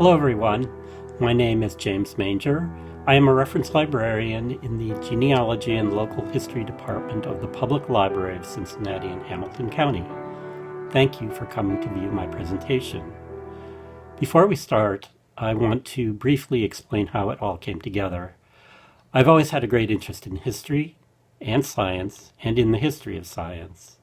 Hello everyone, my name is James Mainger. I am a reference librarian in the Genealogy and Local History Department of the Public Library of Cincinnati and Hamilton County. Thank you for coming to view my presentation. Before we start, I want to briefly explain how it all came together. I've always had a great interest in history and science and in the history of science.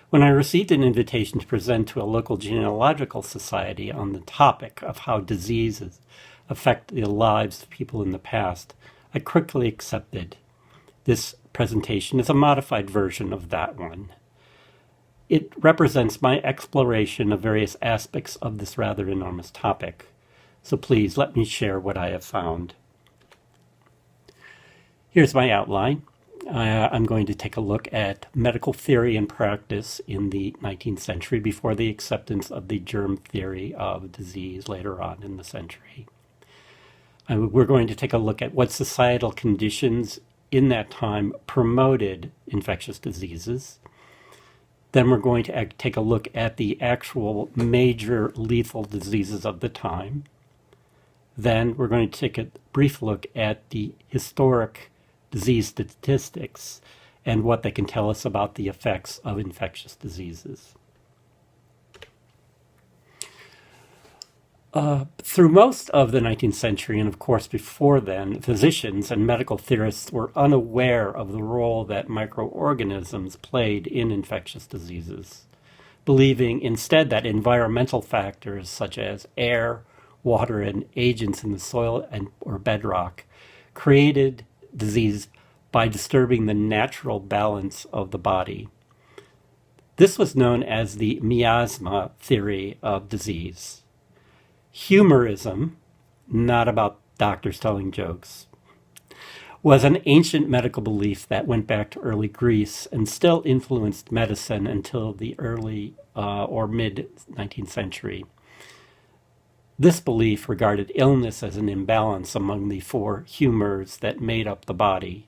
When I received an invitation to present to a local genealogical society on the topic of how diseases affect the lives of people in the past, I quickly accepted. This presentation is a modified version of that one. It represents my exploration of various aspects of this rather enormous topic. So please let me share what I have found. Here's my outline. I'm going to take a look at medical theory and practice in the 19th century before the acceptance of the germ theory of disease later on in the century. We're going to take a look at what societal conditions in that time promoted infectious diseases. Then we're going to take a look at the actual major lethal diseases of the time. Then we're going to take a brief look at the historic disease statistics and what they can tell us about the effects of infectious diseases. Through most of the 19th century, and of course before then, physicians and medical theorists were unaware of the role that microorganisms played in infectious diseases, believing instead that environmental factors such as air, water, and agents in the soil or bedrock created disease by disturbing the natural balance of the body. This was known as the Miasma theory of disease. Humorism, not about doctors telling jokes, was an ancient medical belief that went back to early Greece and still influenced medicine until the early or mid-19th century. This belief regarded illness as an imbalance among the four humors that made up the body.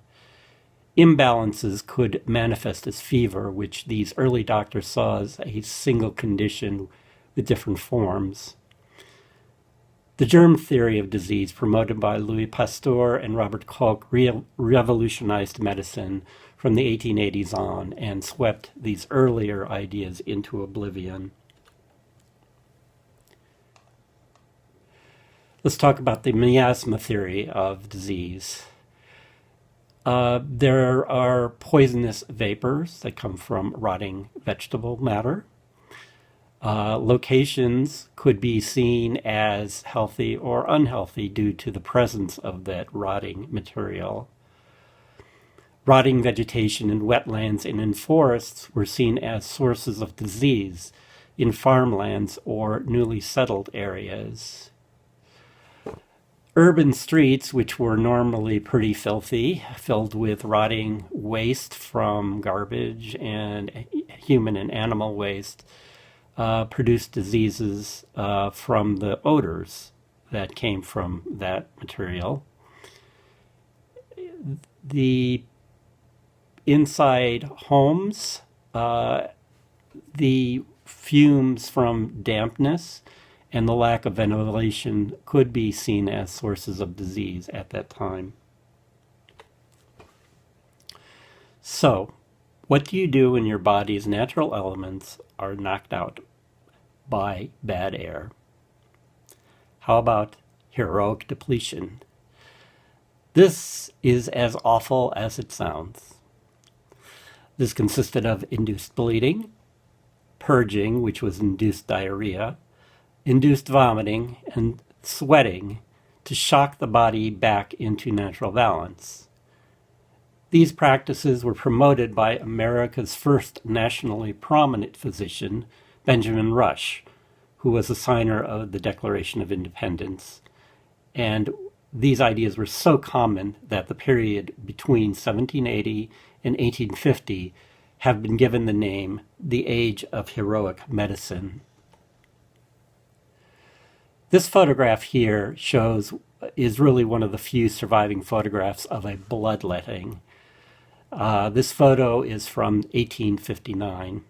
Imbalances could manifest as fever, which these early doctors saw as a single condition with different forms. The germ theory of disease, promoted by Louis Pasteur and Robert Koch, revolutionized medicine from the 1880s on and swept these earlier ideas into oblivion. Let's talk about the miasma theory of disease. There are poisonous vapors that come from rotting vegetable matter. Locations could be seen as healthy or unhealthy due to the presence of that rotting material. Rotting vegetation in wetlands and in forests were seen as sources of disease in farmlands or newly settled areas. Urban streets, which were normally pretty filthy, filled with rotting waste from garbage and human and animal waste, produced diseases from the odors that came from that material. The inside homes, the fumes from dampness and the lack of ventilation could be seen as sources of disease at that time. So, what do you do when your body's natural elements are knocked out by bad air? How about heroic depletion? This is as awful as it sounds. This consisted of induced bleeding, purging, which was induced diarrhea, induced vomiting, and sweating to shock the body back into natural balance. These practices were promoted by America's first nationally prominent physician, Benjamin Rush, who was a signer of the Declaration of Independence. And these ideas were so common that the period between 1780 and 1850 have been given the name the Age of Heroic Medicine. This photograph here is really one of the few surviving photographs of a bloodletting. This photo is from 1859.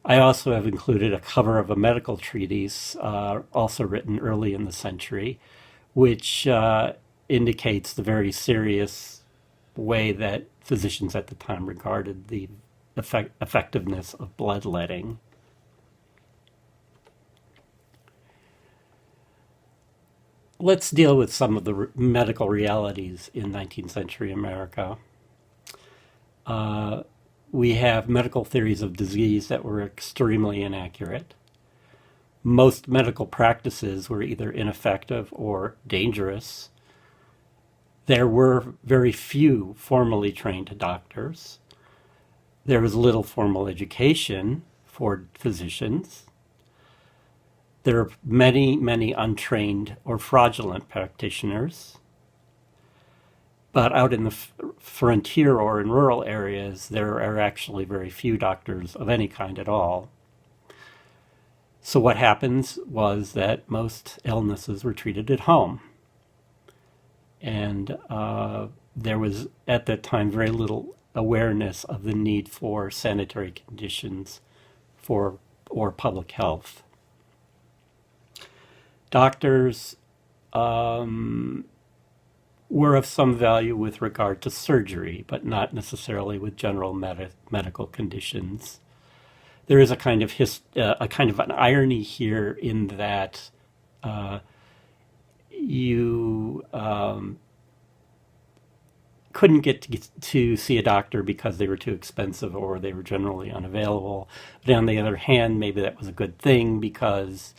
I also have included a cover of a medical treatise, also written early in the century, which indicates the very serious way that physicians at the time regarded the effectiveness of bloodletting. Let's deal with some of the medical realities in 19th century America. We have medical theories of disease that were extremely inaccurate. Most medical practices were either ineffective or dangerous. There were very few formally trained doctors. There was little formal education for physicians. There are many, many untrained or fraudulent practitioners. But out in the frontier or in rural areas, there are actually very few doctors of any kind at all. So what happens was that most illnesses were treated at home. And there was, at that time, very little awareness of the need for sanitary conditions or public health. Doctors were of some value with regard to surgery, but not necessarily with general medical conditions. There is a kind of an irony here in that you couldn't get to see a doctor because they were too expensive or they were generally unavailable. But on the other hand, maybe that was a good thing because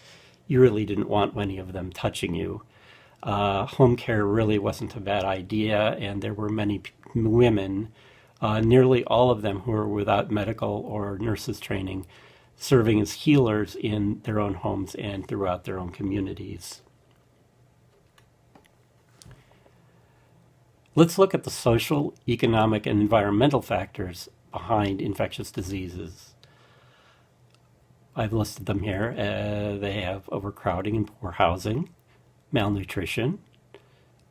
you really didn't want any of them touching you. Home care really wasn't a bad idea, and there were many women, nearly all of them who were without medical or nurses training, serving as healers in their own homes and throughout their own communities. Let's look at the social, economic, and environmental factors behind infectious diseases. I've listed them here. They have overcrowding and poor housing, malnutrition,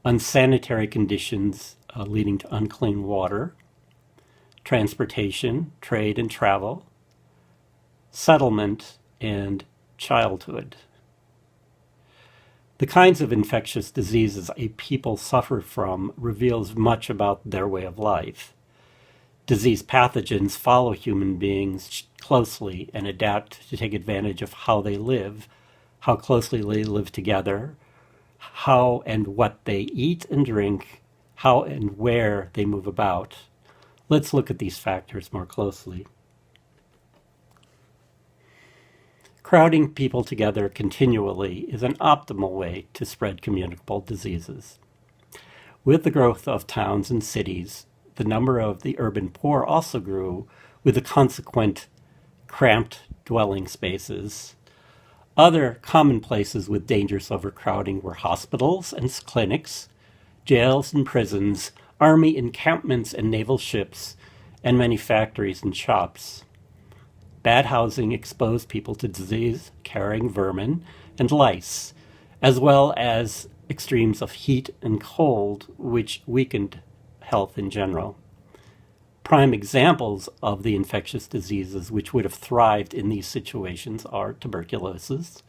unsanitary conditions leading to unclean water, transportation, trade and travel, settlement, and childhood. The kinds of infectious diseases a people suffer from reveals much about their way of life. Disease pathogens follow human beings closely and adapt to take advantage of how they live, how closely they live together, how and what they eat and drink, how and where they move about. Let's look at these factors more closely. Crowding people together continually is an optimal way to spread communicable diseases. With the growth of towns and cities, the number of the urban poor also grew, with the consequent cramped dwelling spaces. Other common places with dangerous overcrowding were hospitals and clinics, jails and prisons, army encampments and naval ships, and many factories and shops. Bad housing exposed people to disease-carrying vermin and lice, as well as extremes of heat and cold, which weakened health in general. Prime examples of the infectious diseases which would have thrived in these situations are tuberculosis,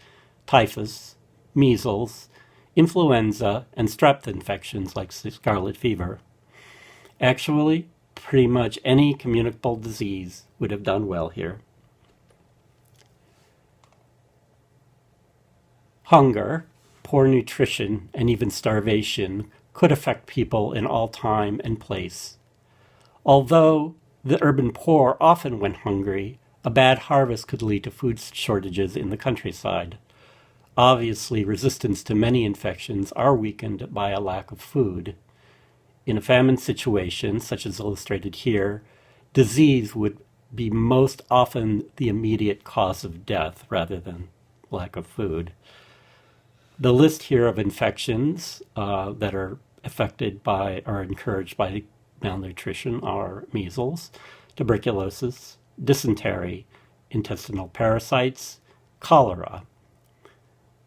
typhus, measles, influenza, and strep infections like scarlet fever. Actually, pretty much any communicable disease would have done well here. Hunger, poor nutrition, and even starvation could affect people in all time and place. Although the urban poor often went hungry, a bad harvest could lead to food shortages in the countryside. Obviously, resistance to many infections are weakened by a lack of food. In a famine situation, such as illustrated here, disease would be most often the immediate cause of death rather than lack of food. The list here of infections that are affected by or encouraged by malnutrition are measles, tuberculosis, dysentery, intestinal parasites, cholera.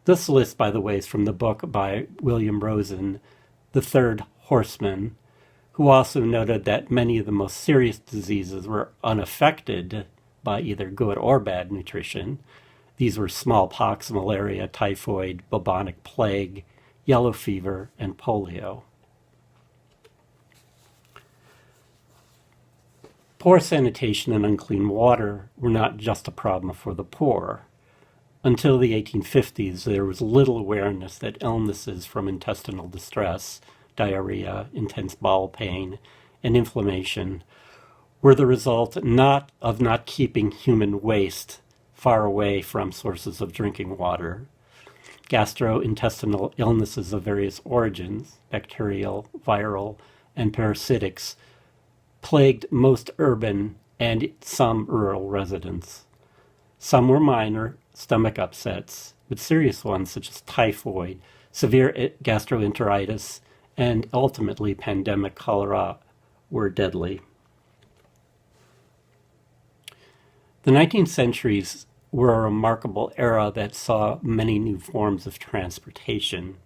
This list, by the way, is from the book by William Rosen, The Third Horseman, who also noted that many of the most serious diseases were unaffected by either good or bad nutrition. These were smallpox, malaria, typhoid, bubonic plague, yellow fever, and polio. Poor sanitation and unclean water were not just a problem for the poor. Until the 1850s, there was little awareness that illnesses from intestinal distress, diarrhea, intense bowel pain, and inflammation were the result not keeping human waste far away from sources of drinking water. Gastrointestinal illnesses of various origins, bacterial, viral, and parasitics, plagued most urban and some rural residents. Some were minor stomach upsets, but serious ones such as typhoid, severe gastroenteritis, and ultimately pandemic cholera were deadly. The 19th centuries were a remarkable era that saw many new forms of transportation.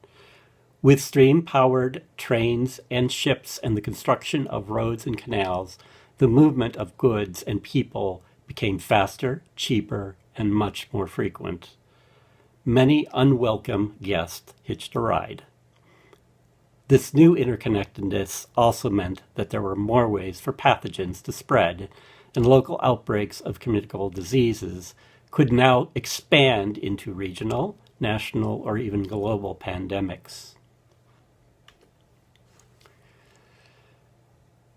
With steam-powered trains and ships and the construction of roads and canals, the movement of goods and people became faster, cheaper, and much more frequent. Many unwelcome guests hitched a ride. This new interconnectedness also meant that there were more ways for pathogens to spread, and local outbreaks of communicable diseases could now expand into regional, national, or even global pandemics.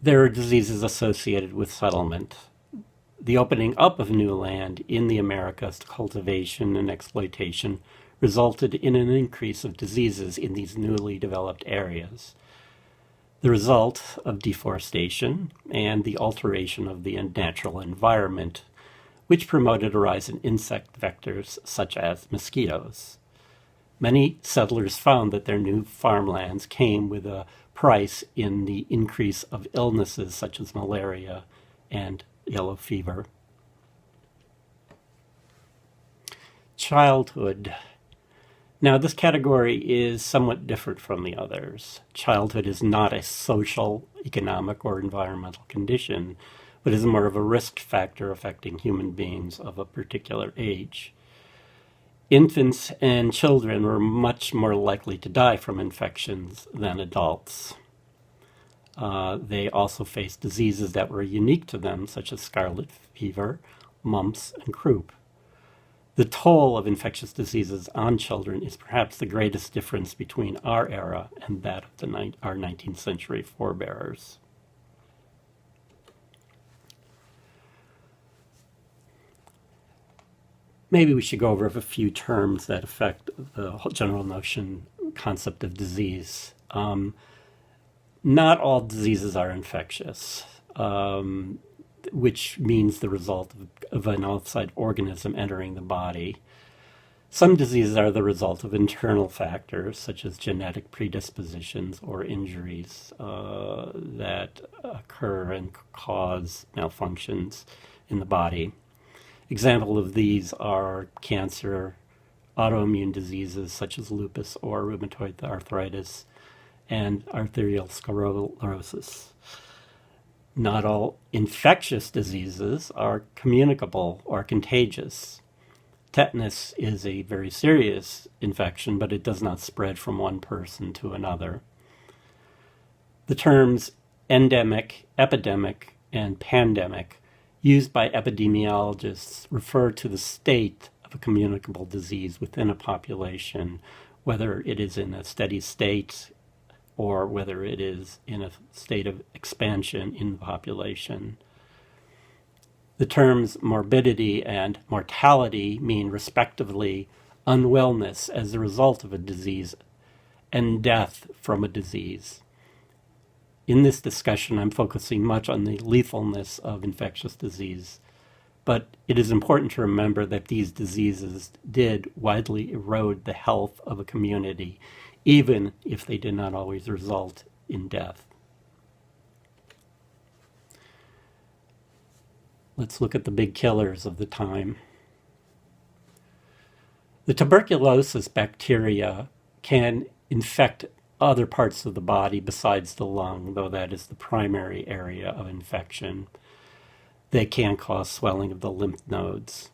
There are diseases associated with settlement. The opening up of new land in the Americas to cultivation and exploitation resulted in an increase of diseases in these newly developed areas. The result of deforestation and the alteration of the natural environment, which promoted a rise in insect vectors such as mosquitoes. Many settlers found that their new farmlands came with a price in the increase of illnesses such as malaria and yellow fever. Childhood. Now, this category is somewhat different from the others. Childhood is not a social, economic, or environmental condition, but is more of a risk factor affecting human beings of a particular age. Infants and children were much more likely to die from infections than adults. They also faced diseases that were unique to them, such as scarlet fever, mumps, and croup. The toll of infectious diseases on children is perhaps the greatest difference between our era and that of our 19th century forebears. Maybe we should go over a few terms that affect the general concept of disease. Not all diseases are infectious, which means the result of an outside organism entering the body. Some diseases are the result of internal factors, such as genetic predispositions or injuries that occur and cause malfunctions in the body. Examples of these are cancer, autoimmune diseases such as lupus or rheumatoid arthritis, and arterial sclerosis. Not all infectious diseases are communicable or contagious. Tetanus is a very serious infection, but it does not spread from one person to another. The terms endemic, epidemic, and pandemic used by epidemiologists refer to the state of a communicable disease within a population, whether it is in a steady state or whether it is in a state of expansion in the population. The terms morbidity and mortality mean, respectively, unwellness as a result of a disease and death from a disease. In this discussion, I'm focusing much on the lethalness of infectious disease, but it is important to remember that these diseases did widely erode the health of a community, even if they did not always result in death. Let's look at the big killers of the time. The tuberculosis bacteria can infect other parts of the body besides the lung, though that is the primary area of infection. They can cause swelling of the lymph nodes.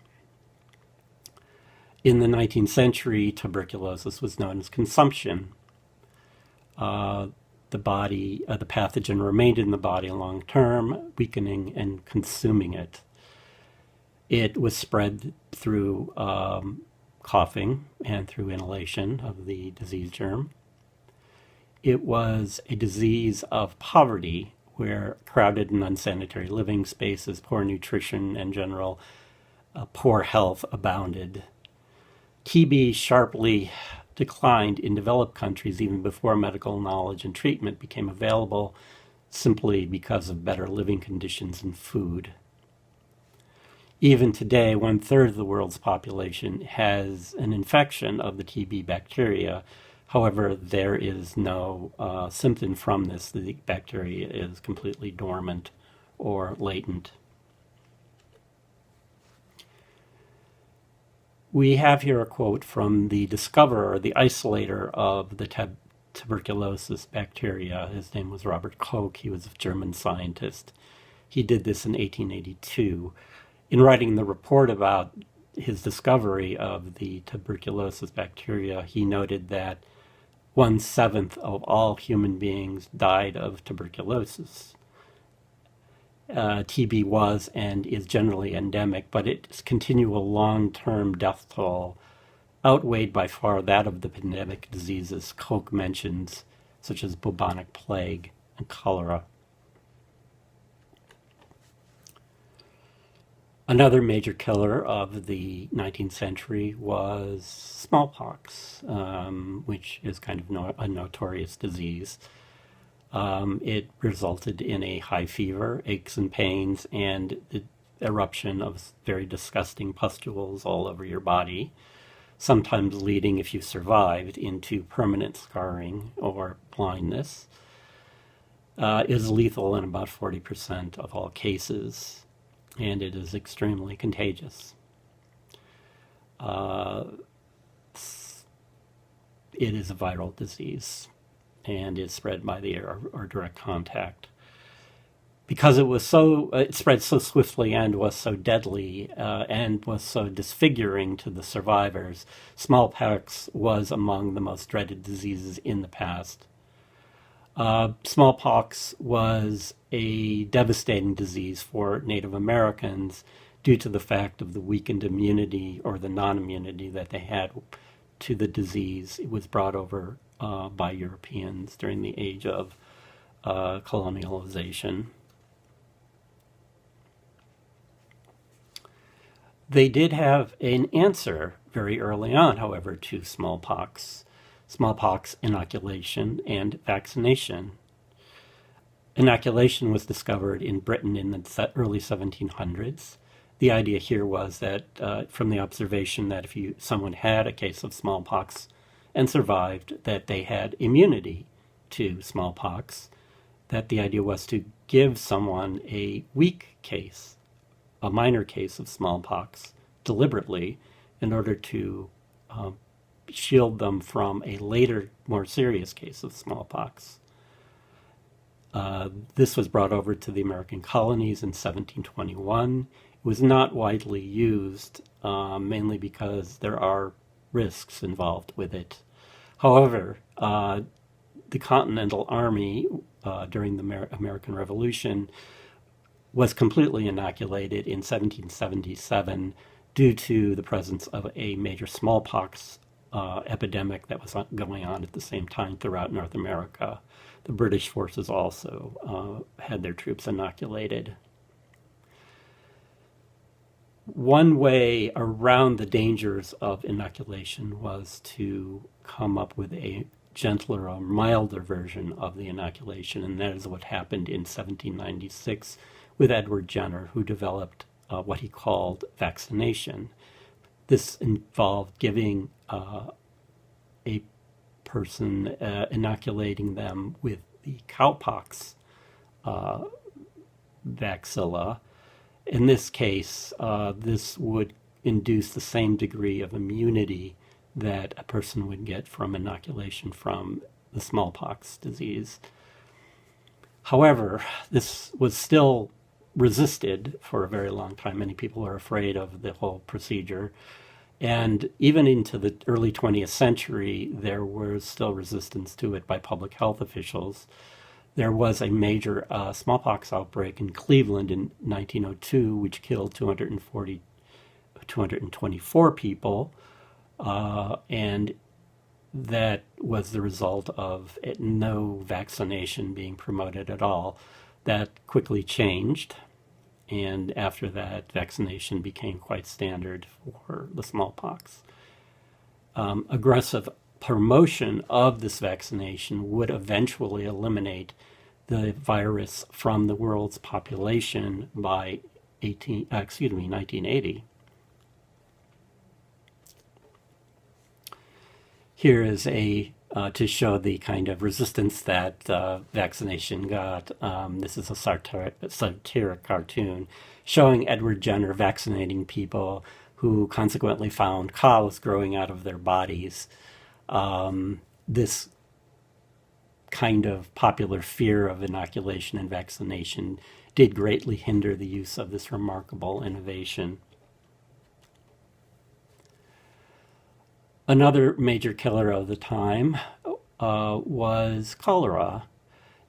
In the 19th century, tuberculosis was known as consumption. The pathogen remained in the body long term, weakening and consuming it. It was spread through coughing and through inhalation of the disease germ. It was a disease of poverty, where crowded and unsanitary living spaces, poor nutrition, and general poor health abounded. TB sharply declined in developed countries even before medical knowledge and treatment became available, simply because of better living conditions and food. Even today, 1/3 of the world's population has an infection of the TB bacteria. However, there is no symptom from this. The bacteria is completely dormant or latent. We have here a quote from the discoverer, the isolator of the tuberculosis bacteria. His name was Robert Koch. He was a German scientist. He did this in 1882. In writing the report about his discovery of the tuberculosis bacteria, he noted that 1/7 of all human beings died of tuberculosis. TB was and is generally endemic, but its continual long-term death toll outweighed by far that of the pandemic diseases Koch mentions, such as bubonic plague and cholera. Another major killer of the 19th century was smallpox, which is kind of a notorious disease. It resulted in a high fever, aches and pains, and the eruption of very disgusting pustules all over your body, sometimes leading, if you survived, into permanent scarring or blindness. It is lethal in about 40% of all cases, and it is extremely contagious. It is a viral disease and is spread by the air or direct contact. Because it spread so swiftly and was so deadly and was so disfiguring to the survivors, smallpox was among the most dreaded diseases in the past. Smallpox was a devastating disease for Native Americans due to the fact of the weakened immunity or the non-immunity that they had to the disease. It was brought over by Europeans during the age of colonialization. They did have an answer very early on, however, to smallpox inoculation, and vaccination. Inoculation was discovered in Britain in the early 1700s. The idea here was that from the observation that if someone had a case of smallpox and survived, that they had immunity to smallpox, that the idea was to give someone a weak case, a minor case of smallpox, deliberately, in order to shield them from a later, more serious case of smallpox. This was brought over to the American colonies in 1721. It was not widely used, mainly because there are risks involved with it. However, the Continental Army during the American Revolution was completely inoculated in 1777 due to the presence of a major smallpox epidemic that was going on at the same time throughout North America. The British forces also had their troops inoculated. One way around the dangers of inoculation was to come up with a gentler or milder version of the inoculation, and that is what happened in 1796 with Edward Jenner, who developed what he called vaccination. This involved giving a person, inoculating them with the cowpox bacilla. In this case, this would induce the same degree of immunity that a person would get from inoculation from the smallpox disease. However, this was still resisted for a very long time. Many people are afraid of the whole procedure. And even into the early 20th century, there was still resistance to it by public health officials. There was a major smallpox outbreak in Cleveland in 1902, which killed 224 people, and that was the result of no vaccination being promoted at all. That quickly changed, and after that, vaccination became quite standard for the smallpox. Aggressive promotion of this vaccination would eventually eliminate the virus from the world's population by 1980. Here is to show the kind of resistance that vaccination got. This is a satiric cartoon showing Edward Jenner vaccinating people who consequently found cows growing out of their bodies. This kind of popular fear of inoculation and vaccination did greatly hinder the use of this remarkable innovation. Another major killer of the time was cholera.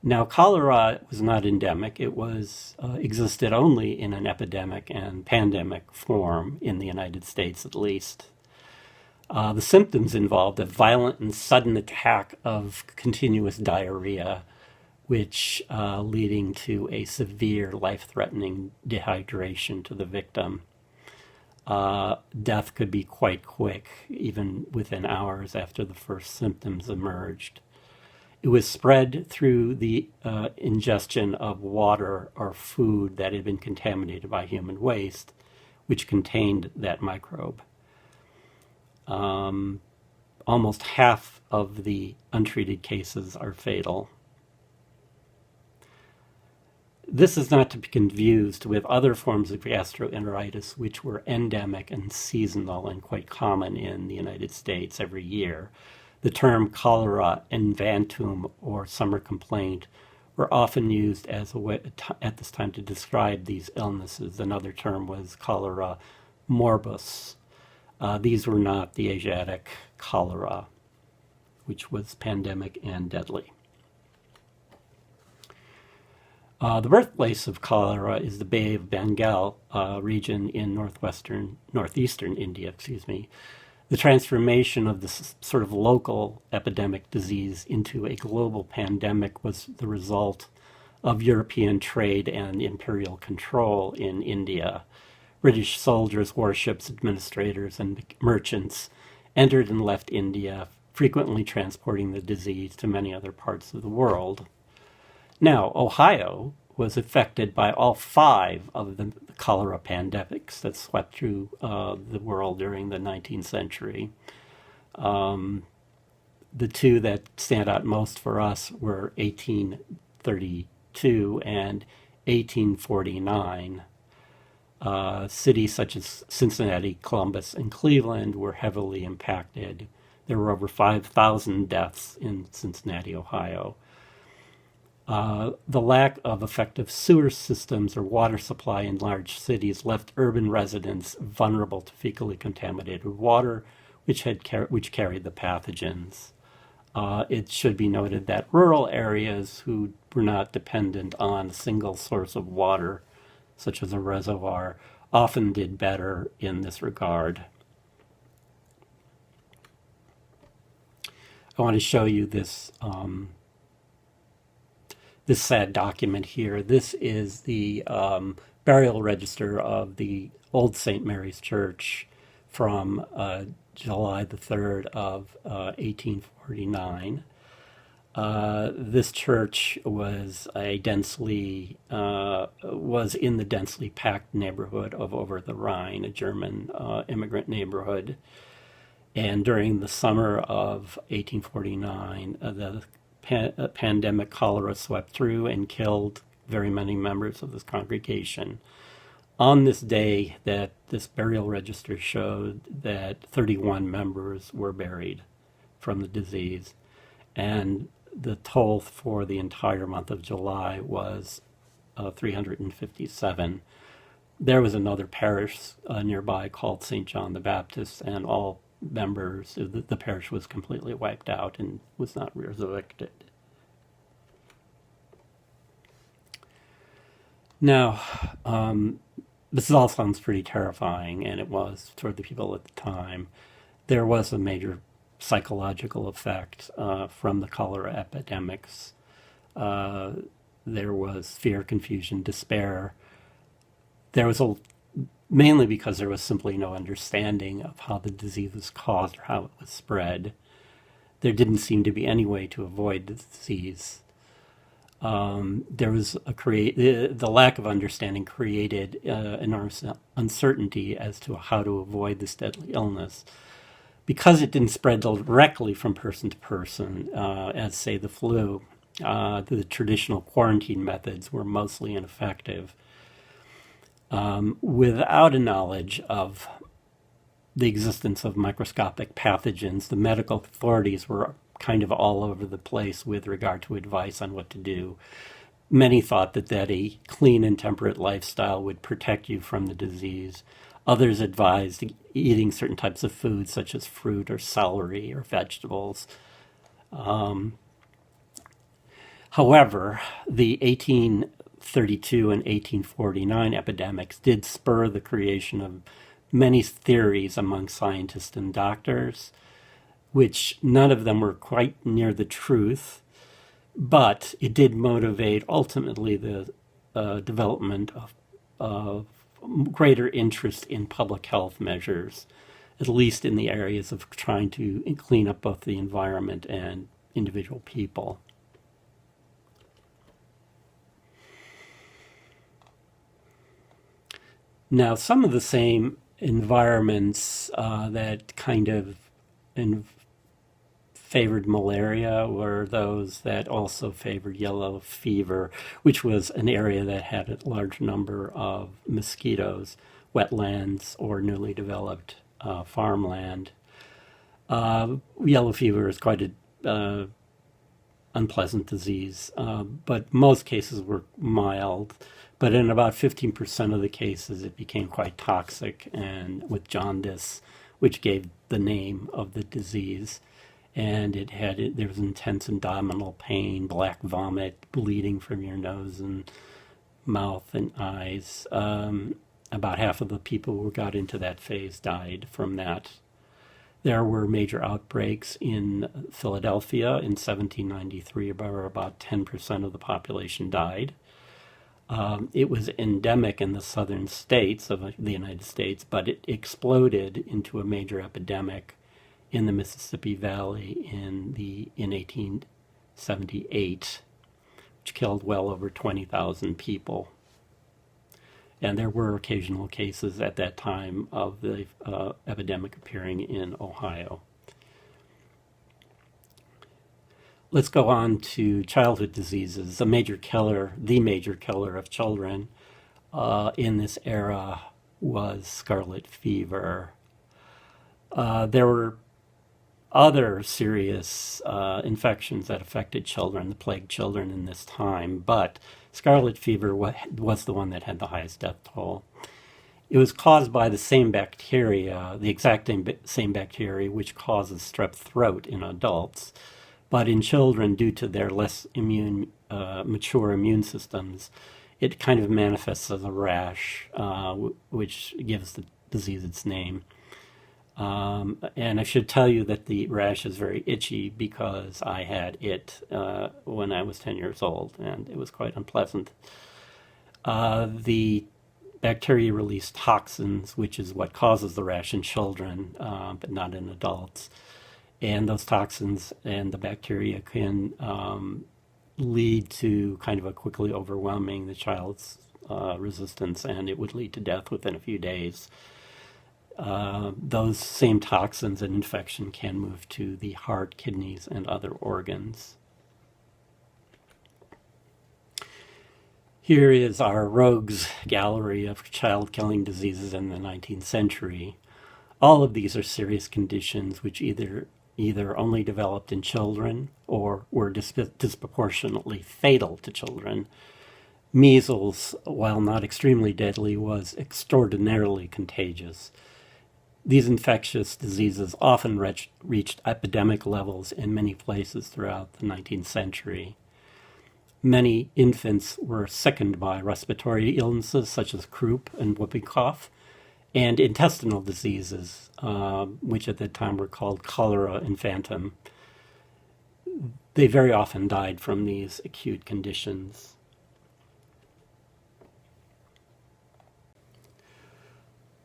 Now, cholera was not endemic. It was existed only in an epidemic and pandemic form in the United States, at least. The symptoms involved a violent and sudden attack of continuous diarrhea, which leading to a severe, life-threatening dehydration to the victim. Death could be quite quick, even within hours after the first symptoms emerged. It was spread through the ingestion of water or food that had been contaminated by human waste, which contained that microbe. Almost half of the untreated cases are fatal. This is not to be confused with other forms of gastroenteritis, which were endemic and seasonal and quite common in the United States every year. The term cholera infantum, or summer complaint, were often used as a way at this time to describe these illnesses. Another term was cholera morbus. These were not the Asiatic cholera, which was pandemic and deadly. The birthplace of cholera is the Bay of Bengal region in northeastern India. The transformation of this sort of local epidemic disease into a global pandemic was the result of European trade and imperial control in India. British soldiers, warships, administrators, and merchants entered and left India, frequently transporting the disease to many other parts of the world. Now, Ohio was affected by all 5 of the cholera pandemics that swept through the world during the 19th century. The 2 that stand out most for us were 1832 and 1849. Cities such as Cincinnati, Columbus, and Cleveland were heavily impacted. There were over 5,000 deaths in Cincinnati, Ohio. The lack of effective sewer systems or water supply in large cities left urban residents vulnerable to fecally contaminated water, which carried the pathogens. It should be noted that rural areas who were not dependent on a single source of water, such as a reservoir, often did better in this regard. I want to show you this sad document here. This is the burial register of the Old St. Mary's Church from July the 3rd of 1849. This church was was in the densely packed neighborhood of Over the Rhine, a German immigrant neighborhood. And during the summer of 1849, the pandemic cholera swept through and killed very many members of this congregation. On this day, that this burial register showed that 31 members were buried from the disease, and the toll for the entire month of July was 357. There was another parish nearby called St. John the Baptist, and all members of the parish was completely wiped out and was not resurrected. Now, this all sounds pretty terrifying, and it was toward the people at the time. There was a major psychological effect from the cholera epidemics. There was fear, confusion, despair. There was mainly because there was simply no understanding of how the disease was caused or how it was spread. There didn't seem to be any way to avoid the disease. There was the lack of understanding created enormous uncertainty as to how to avoid this deadly illness. Because it didn't spread directly from person to person, as say the flu, the traditional quarantine methods were mostly ineffective. Without a knowledge of the existence of microscopic pathogens, the medical authorities were kind of all over the place with regard to advice on what to do. Many thought that a clean and temperate lifestyle would protect you from the disease. Others advised eating certain types of foods, such as fruit or celery or vegetables. However, the 1832 and 1849 epidemics did spur the creation of many theories among scientists and doctors, which none of them were quite near the truth, but it did motivate ultimately the development of greater interest in public health measures, at least in the areas of trying to clean up both the environment and individual people. Now, some of the same environments that kind of favored malaria were those that also favored yellow fever, which was an area that had a large number of mosquitoes, wetlands, or newly developed farmland. Yellow fever is quite a unpleasant disease, but most cases were mild. But in about 15% of the cases, it became quite toxic, and with jaundice, which gave the name of the disease. And there was intense abdominal pain, black vomit, bleeding from your nose and mouth and eyes. About half of the people who got into that phase died from that. There were major outbreaks in Philadelphia in 1793, where about 10% of the population died. It was endemic in the southern states of the United States, but it exploded into a major epidemic in the Mississippi Valley in 1878, which killed well over 20,000 people. And there were occasional cases at that time of the epidemic appearing in Ohio. Let's go on to childhood diseases. The major killer of children in this era was scarlet fever. There were other serious infections that affected children, that plagued children in this time, but scarlet fever was the one that had the highest death toll. It was caused by the same bacteria, the exact same bacteria which causes strep throat in adults, but in children, due to their less mature immune systems, it kind of manifests as a rash, which gives the disease its name. And I should tell you that the rash is very itchy because I had it when I was 10 years old, and it was quite unpleasant. The bacteria release toxins, which is what causes the rash in children, but not in adults. And those toxins and the bacteria can lead to kind of a quickly overwhelming the child's resistance, and it would lead to death within a few days. Those same toxins and infection can move to the heart, kidneys, and other organs. Here is our rogues gallery of child-killing diseases in the 19th century. All of these are serious conditions which either only developed in children or were disproportionately fatal to children. Measles, while not extremely deadly, was extraordinarily contagious. These infectious diseases often reached epidemic levels in many places throughout the 19th century. Many infants were sickened by respiratory illnesses such as croup and whooping cough, and intestinal diseases, which at that time were called cholera infantum. They very often died from these acute conditions.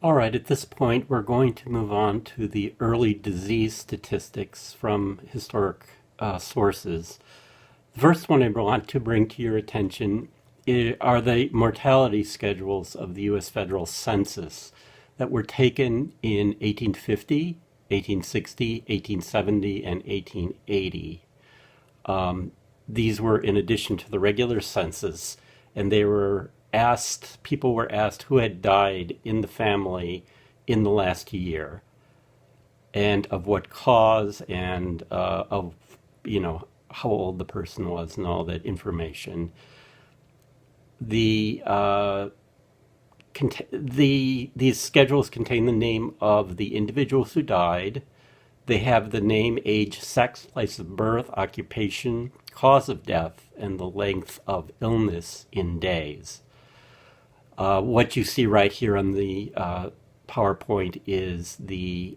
All right, at this point, we're going to move on to the early disease statistics from historic sources. The first one I want to bring to your attention are the mortality schedules of the U.S. federal census that were taken in 1850, 1860, 1870, and 1880. These were in addition to the regular census, and people were asked who had died in the family in the last year, and of what cause, and of how old the person was, and all that information. These schedules contain the name of the individuals who died. They have the name, age, sex, place of birth, occupation, cause of death, and the length of illness in days. What you see right here on the PowerPoint is a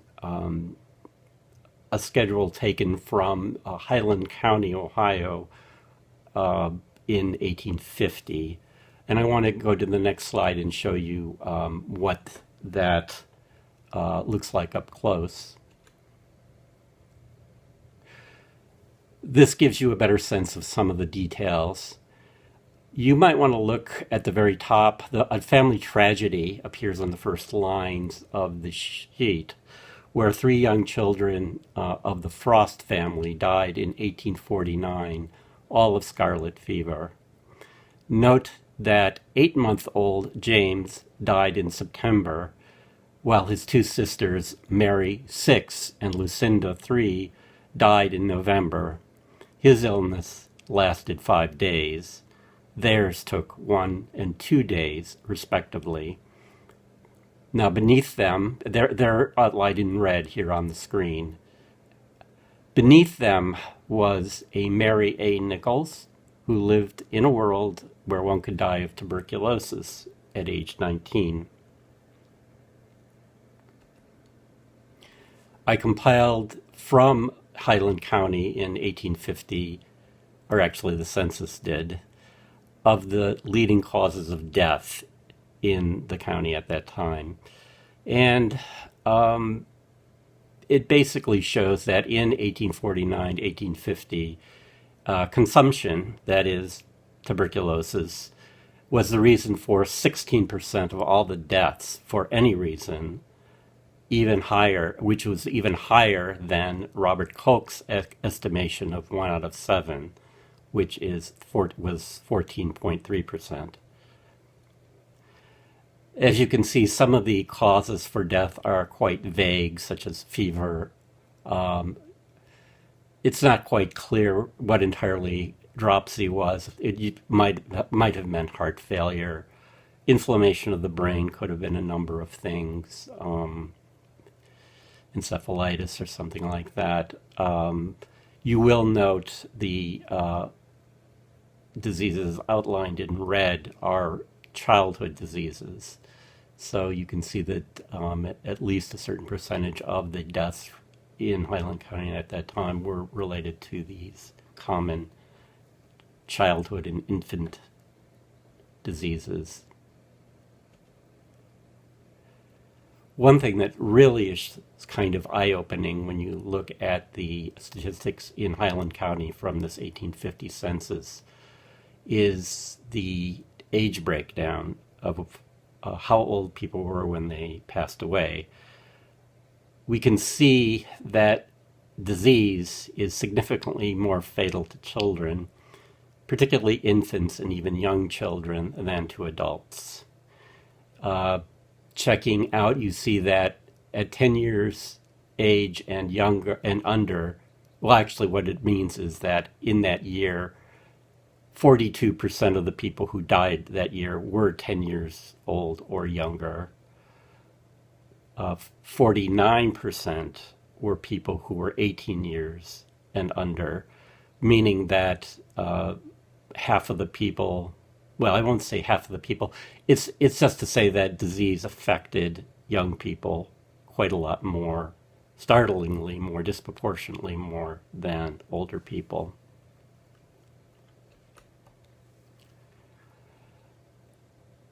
schedule taken from Highland County, Ohio, in 1850. And I want to go to the next slide and show you what that looks like up close. This gives you a better sense of some of the details. You might want to look at the very top. A family tragedy appears on the first lines of the sheet, where 3 young children of the Frost family died in 1849, all of scarlet fever. Note that 8-month-old James died in September, while his 2 sisters, Mary, 6, and Lucinda, 3, died in November. His illness lasted 5 days. Theirs took 1 and 2 days, respectively. Now, beneath them, they're outlined in red here on the screen. Beneath them was a Mary A. Nichols, who lived in a world where one could die of tuberculosis at age 19. I compiled from Highland County in 1850, or actually the census did, of the leading causes of death in the county at that time. And it basically shows that in 1849, 1850, consumption, that is tuberculosis, was the reason for 16% of all the deaths for any reason, even higher, which was even higher than Robert Koch's estimation of 1 out of 7, which was 14.3%. As you can see, some of the causes for death are quite vague, such as fever. It's not quite clear what entirely dropsy was. It might have meant heart failure. Inflammation of the brain could have been a number of things. Encephalitis or something like that. You will note the diseases outlined in red are childhood diseases. So you can see that at least a certain percentage of the deaths in Highland County at that time were related to these common childhood and infant diseases. One thing that really is kind of eye-opening when you look at the statistics in Highland County from this 1850 census is the age breakdown of how old people were when they passed away. We can see that disease is significantly more fatal to children, particularly infants and even young children, than to adults. Checking out, you see that at 10 years age and younger and under, well, actually what it means is that in that year, 42% of the people who died that year were 10 years old or younger. 49% were people who were 18 years and under, meaning that half of the people, well, I won't say half of the people, it's just to say that disease affected young people quite a lot more, startlingly more, disproportionately more than older people.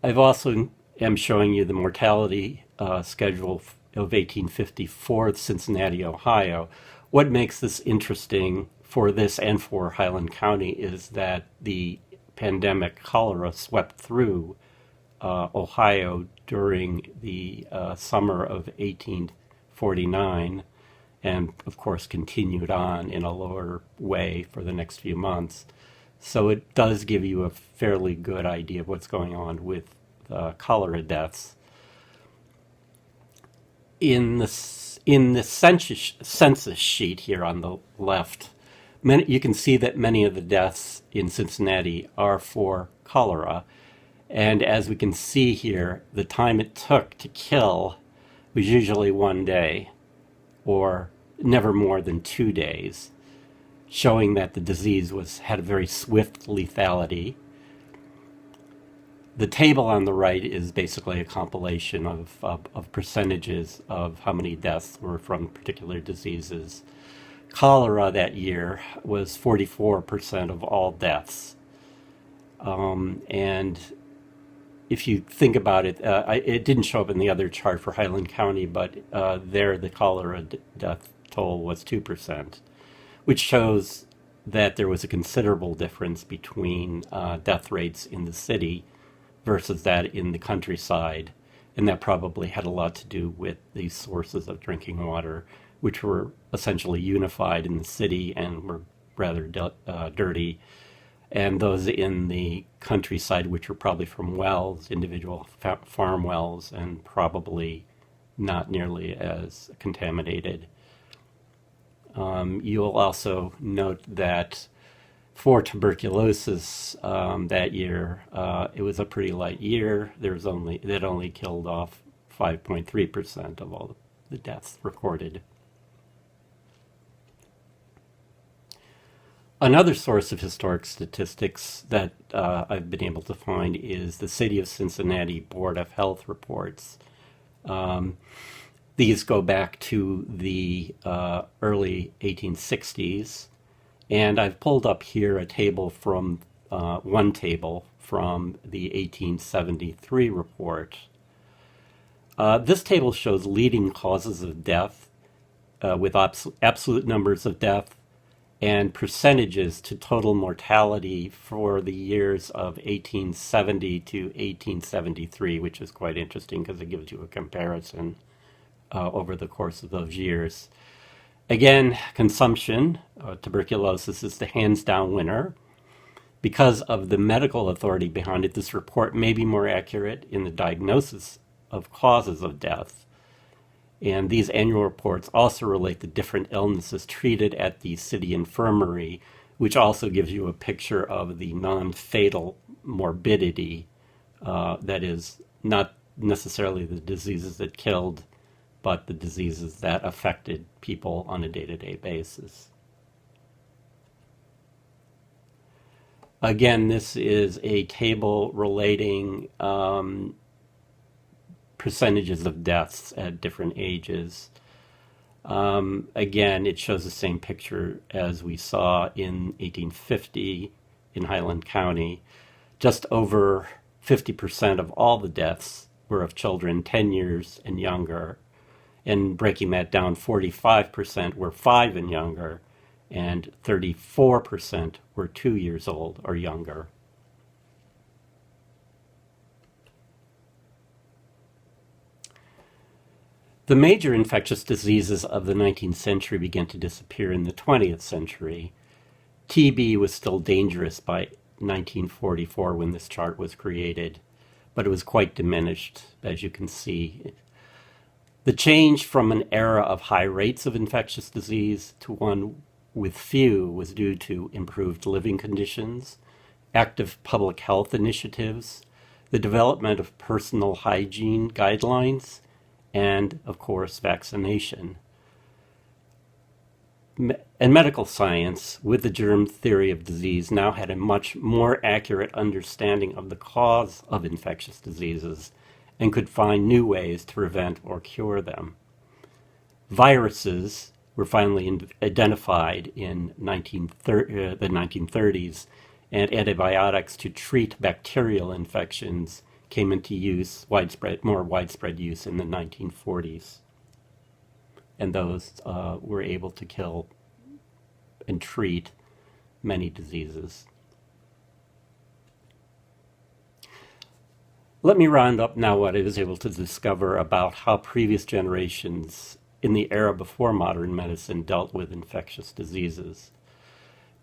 I've also am showing you the mortality schedule of 1854 Cincinnati, Ohio. What makes this interesting for this and for Highland County is that the pandemic cholera swept through Ohio during the summer of 1849 and, of course, continued on in a lower way for the next few months. So it does give you a fairly good idea of what's going on with cholera deaths. In the census sheet here on the left, you can see that many of the deaths in Cincinnati are for cholera. And as we can see here, the time it took to kill was usually 1 day or never more than 2 days, showing that the disease had a very swift lethality. The table on the right is basically a compilation of percentages of how many deaths were from particular diseases. Cholera that year was 44% of all deaths. And if you think about it, it didn't show up in the other chart for Highland County, but there the cholera death toll was 2%, which shows that there was a considerable difference between death rates in the city versus that in the countryside. And that probably had a lot to do with the sources of drinking water, which were essentially unified in the city and were rather dirty. And those in the countryside, which were probably from wells, individual farm wells, and probably not nearly as contaminated. You'll also note that for tuberculosis that year, it was a pretty light year. That only killed off 5.3% of all the deaths recorded. Another source of historic statistics that I've been able to find is the City of Cincinnati Board of Health reports. These go back to the early 1860s, and I've pulled up here a table from one table from the 1873 report. This table shows leading causes of death with absolute numbers of death and percentages to total mortality for the years of 1870 to 1873, which is quite interesting because it gives you a comparison over the course of those years. Again, consumption, tuberculosis is the hands-down winner. Because of the medical authority behind it, this report may be more accurate in the diagnosis of causes of death. And these annual reports also relate to different illnesses treated at the city infirmary, which also gives you a picture of the non-fatal morbidity, that is, not necessarily the diseases that killed, but the diseases that affected people on a day-to-day basis. Again, this is a table relating percentages of deaths at different ages. Again, it shows the same picture as we saw in 1850 in Highland County. Just over 50% of all the deaths were of children 10 years and younger. And breaking that down, 45% were 5 and younger, and 34% were 2 years old or younger. The major infectious diseases of the 19th century began to disappear in the 20th century. TB was still dangerous by 1944 when this chart was created, but it was quite diminished, as you can see. The change from an era of high rates of infectious disease to one with few was due to improved living conditions, active public health initiatives, the development of personal hygiene guidelines, and, of course, vaccination. And medical science, with the germ theory of disease, now had a much more accurate understanding of the cause of infectious diseases and could find new ways to prevent or cure them. Viruses were finally identified in the 1930s, and antibiotics to treat bacterial infections came into use, more widespread use in the 1940s. And those were able to kill and treat many diseases. Let me round up now what I was able to discover about how previous generations in the era before modern medicine dealt with infectious diseases.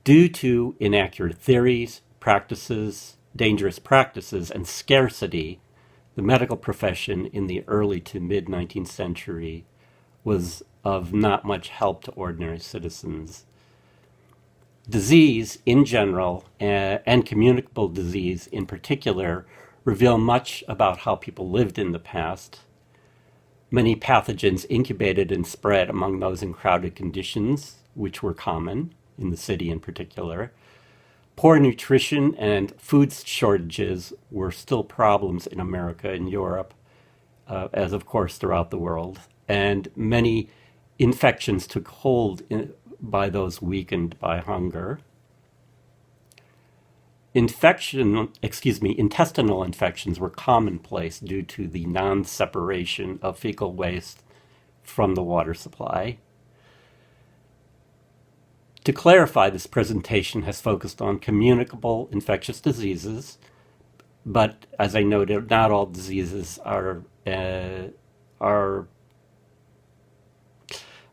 Due to inaccurate theories, practices, dangerous practices, and scarcity, the medical profession in the early to mid-19th century was of not much help to ordinary citizens. Disease in general, and communicable disease in particular, reveal much about how people lived in the past. Many pathogens incubated and spread among those in crowded conditions, which were common in the city in particular. Poor nutrition and food shortages were still problems in America and Europe, as of course throughout the world. And many infections took hold by those weakened by hunger. Intestinal infections were commonplace due to the non-separation of fecal waste from the water supply. To clarify, this presentation has focused on communicable infectious diseases, but as I noted, not all diseases are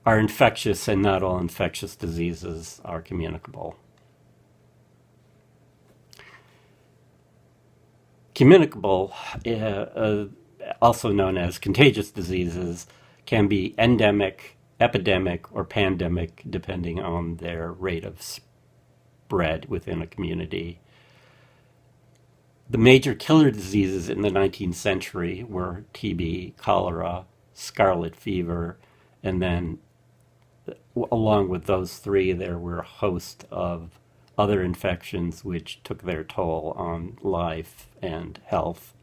infectious, and not all infectious diseases are communicable. Communicable, also known as contagious diseases, can be endemic, epidemic, or pandemic, depending on their rate of spread within a community. The major killer diseases in the 19th century were TB, cholera, scarlet fever, and then along with those three, there were a host of other infections which took their toll on life and health.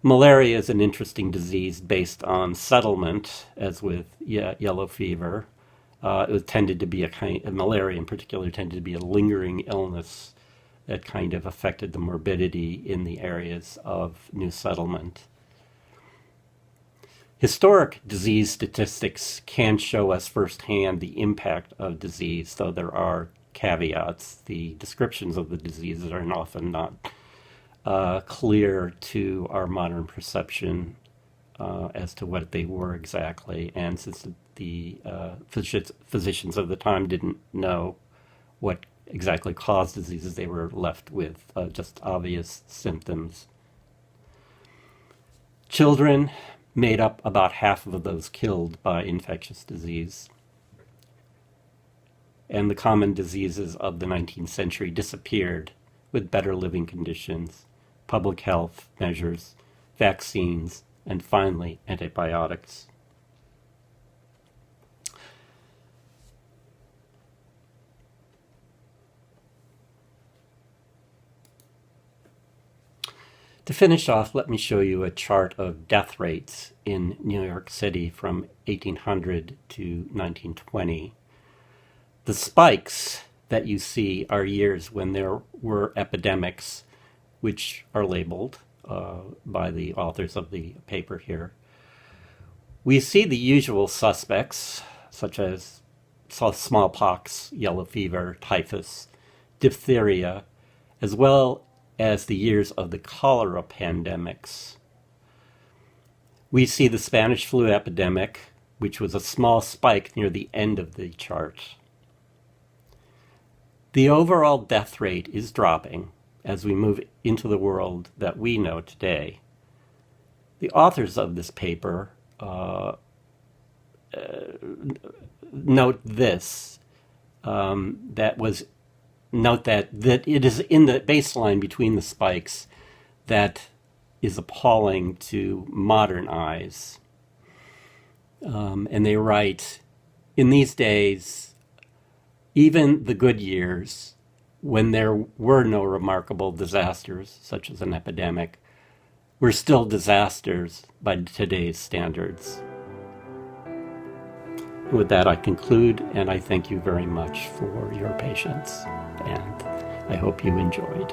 Malaria is an interesting disease based on settlement, as with yellow fever. It tended to be malaria in particular tended to be a lingering illness that kind of affected the morbidity in the areas of new settlement. Historic disease statistics can show us firsthand the impact of disease, though there are caveats. The descriptions of the diseases are often not clear to our modern perception as to what they were exactly. And since the physicians of the time didn't know what exactly caused diseases, they were left with just obvious symptoms. Children made up about half of those killed by infectious disease. And the common diseases of the 19th century disappeared with better living conditions, public health measures, vaccines, and finally, antibiotics. To finish off, let me show you a chart of death rates in New York City from 1800 to 1920. The spikes that you see are years when there were epidemics, which are labeled by the authors of the paper here. We see the usual suspects, such as smallpox, yellow fever, typhus, diphtheria, as well as the years of the cholera pandemics. We see the Spanish flu epidemic, which was a small spike near the end of the chart. The overall death rate is dropping as we move into the world that we know today. The authors of this paper note this, that was note that it is in the baseline between the spikes that is appalling to modern eyes. And they write, in these days, even the good years, when there were no remarkable disasters, such as an epidemic, were still disasters by today's standards. With that, I conclude, and I thank you very much for your patience, and I hope you enjoyed.